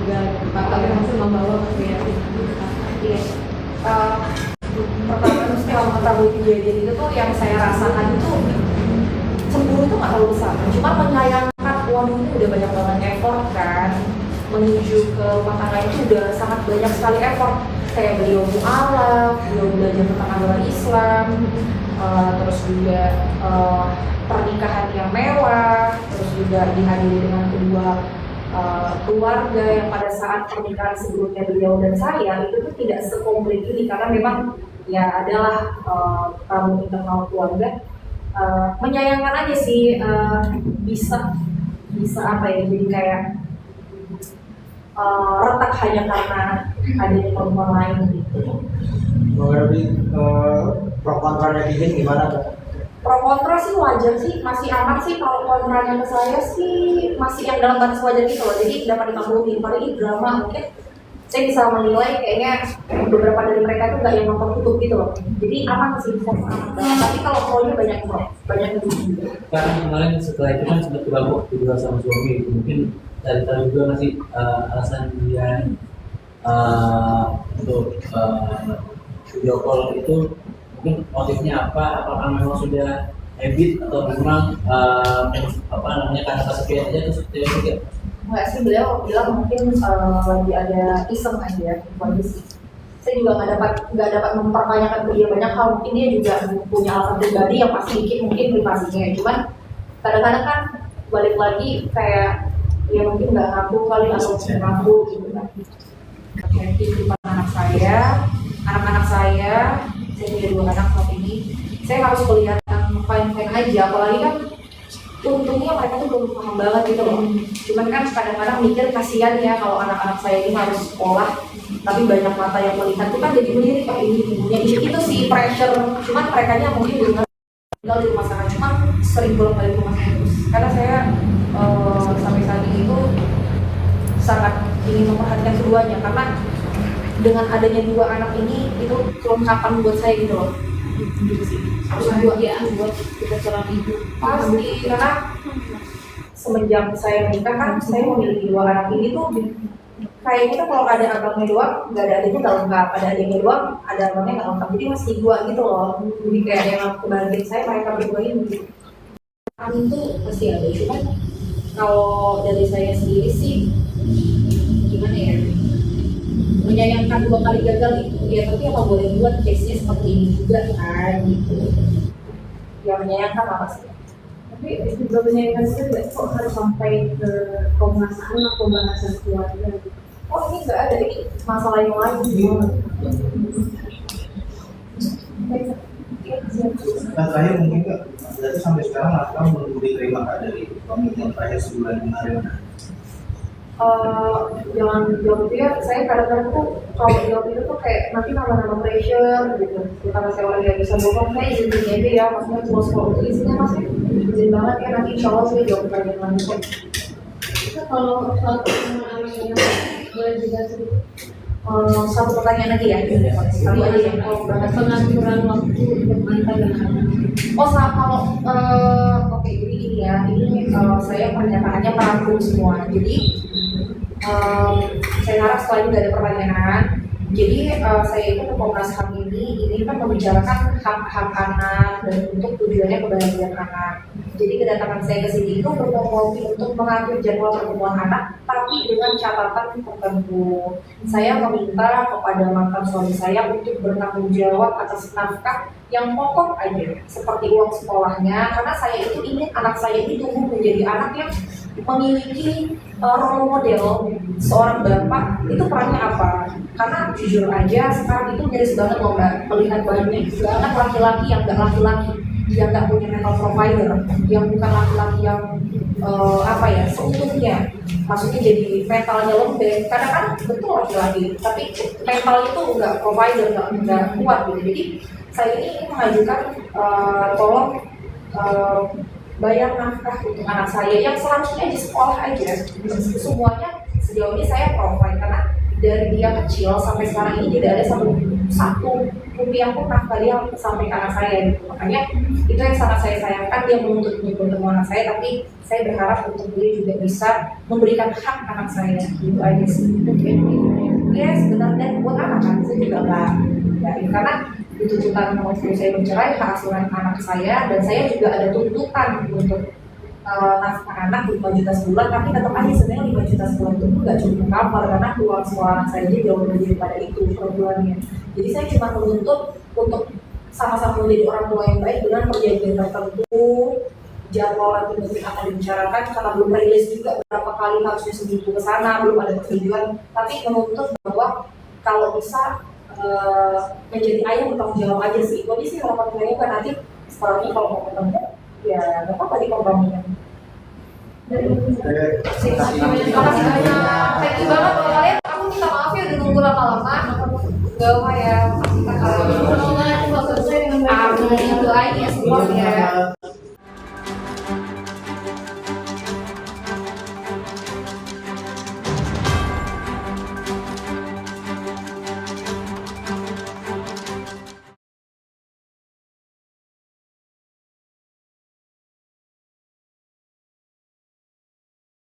juga tapi langsung membawa ke Iya. Pertama tuh setelah mengetahui kejadian itu tuh yang saya rasakan itu cemburu tuh nggak terlalu besar, cuma menyayangkan waduh ini udah banyak banget effort kan menuju ke rumah tangga itu udah sangat banyak sekali effort kayak beliau mu'alaf, beliau belajar tentang agama Islam, terus juga pernikahan yang mewah, terus juga dihadiri dengan kedua keluarga yang pada saat pernikahan sebelumnya beliau dan saya itu tuh tidak sekomplit ini karena memang ya adalah tamu internal keluarga. Menyayangkan aja sih, bisa apa ya, jadi kayak retak hanya karena adanya perempuan lain gitu. Mengenai pro kontra netizen gimana tuh? Pro kontra sih wajar sih, masih aman sih. Kalau kontranya ke saya sih masih yang dalam batas wajar gitu loh, jadi dapat dimaklumin. Paling ini drama mungkin saya bisa menilai kayaknya beberapa dari mereka tuh nggak yang nonton tutup gitu loh, jadi aman sih, bisa aman banget. Tapi kalau pro-nya banyak yang juga. Karena kemarin setelah itu kan sempat kebabok berdua sama suami, mungkin dari tahu juga masih alasan dia untuk video call itu mungkin motifnya apa? Apakah memang sudah habit atau memang apa namanya karena kesepian aja terus dia juga? Enggak sih, beliau bilang mungkin lagi ada iseng aja, kondisi. Saya juga nggak dapat mempertanyakan ke dia banyak hal, mungkin dia juga punya alasan pribadi yang pasti mungkin privasinya. Cuman kadang-kadang kan balik lagi kayak ya mungkin nggak ngaku kali atau ngaku gitu kan. Kehidupan anak-anak saya punya 2 anak saat ini. Saya harus kelihatan fine-fine aja, apalagi kan untungnya mereka tuh belum paham banget gitu loh. Cuman kan kadang-kadang mikir kasihan ya kalau anak-anak saya ini harus sekolah, tapi banyak mata yang melihat tuh kan jadi melirik kayak ini ibunya. Itu sih pressure. Cuman mereka nya mungkin belum tinggal di rumah sana, cuma sering bolak-balik ke rumah saya terus. Karena saya sampai saat ini itu sangat ingin memperhatikan keduanya karena dengan adanya 2 anak ini itu kelengkapan buat saya gitu loh. Harus kebahagiaan buat kita seorang ibu pasti, karena semenjak saya menikah kan saya memiliki 2 anak ini tuh kayaknya tuh kalau ada abangnya doang nggak ada adiknya nggak lengkap, ada adiknya doang ada abangnya nggak lengkap, jadi masih 2 gitu loh. Jadi kayak yang kebahagiaan saya mereka berdua ini kami itu masih ada. Cuman kalau dari saya sendiri sih gimana ya, menyayangkan 2 kali gagal itu ya, tapi apa boleh buat case-nya seperti ini juga kan gitu ya, menyayangkan apa sih. tapi juga menyayangkan juga kok harus sampai ke Komnas Anak pembahasan keluarga. Oh ini nggak ada, ini masalah yang lain semua. Nah terakhir mungkin Kak, berarti sampai sekarang Mas belum diterima Kak dari pemilihan terakhir sebulan kemarin. Jangan jawab itu ya, saya kadang-kadang tuh kalau jawab itu tuh kayak nanti nama-nama pressure gitu. Karena saya orang yang bisa bohong, saya izin aja ya, maksudnya close untuk isinya mas, izin banget ya, nanti insya Allah saya jawab pertanyaan lanjut. Itu kalau soal anak-anak boleh juga sedikit. Satu pertanyaan lagi ya, satu aja ya. Pengaturan waktu untuk mantan dan anak. Oh sama kalau oke, jadi ini ya, ini saya pernyataannya merangkum semua. Jadi saya harap setelah ini nggak ada pertanyaan. Jadi saya itu ke Komnas HAM ini kan membicarakan hak-hak anak dan untuk tujuannya kebahagiaan anak. Jadi kedatangan saya ke sini itu berpotensi untuk mengatur jadwal pertemuan anak, tapi dengan catatan tertentu. Saya meminta kepada mantan suami saya untuk bertanggung jawab atas nafkah yang pokok aja, seperti uang sekolahnya, karena saya itu ingin anak saya ini tumbuh menjadi anak yang memiliki role model seorang bapak. Itu perannya apa? Karena jujur aja sekarang itu miris banget loh mbak, melihat banyak banget laki-laki yang nggak laki-laki, yang nggak punya mental provider, yang bukan laki-laki yang apa ya seutuhnya, maksudnya jadi mentalnya lembek. Kadang kan betul laki-laki, tapi mental itu nggak provider, nggak kuat gitu. Jadi saya ini mengajukan tolong bayar nafkah untuk anak saya yang seharusnya di sekolah aja. Semuanya sejauh ini saya provide karena dari dia kecil sampai sekarang ini tidak ada satu rupiah pun nafkah dia sampai ke anak saya gitu. Makanya itu yang sangat saya sayangkan, dia menuntut bertemu anak saya, tapi saya berharap untuk dia juga bisa memberikan hak anak saya gitu aja sih. Yes, benar, dan buat anak kan saya juga nggak karena di tuntutan waktu saya bercerai hak asuhan anak saya, dan saya juga ada tuntutan untuk nafkah anak 5 juta sebulan, tapi tetap aja sebenarnya 5 juta sebulan itu nggak cukup mengcover karena keluar sekolah anak saya aja jauh lebih daripada itu per bulannya. Jadi saya cuma menuntut untuk sama-sama menjadi orang tua yang baik dengan perjanjian tertentu, jadwal nanti mungkin akan dibicarakan karena belum rilis juga berapa kali harusnya seminggu ke sana, belum ada persetujuan, tapi menuntut bahwa kalau bisa menjadi ayah bertanggung jawab aja sih. Jadi sih harapan saya kan nanti setelahnya kalau mau ketemu ya nggak apa-apa di komprominya. Terima kasih banyak, thank you banget loh kalian. Aku minta maaf ya udah nunggu lama-lama. Gak apa ya, makasih kakak. Semoga selesai dengan baik. Amin, doain ya support ya.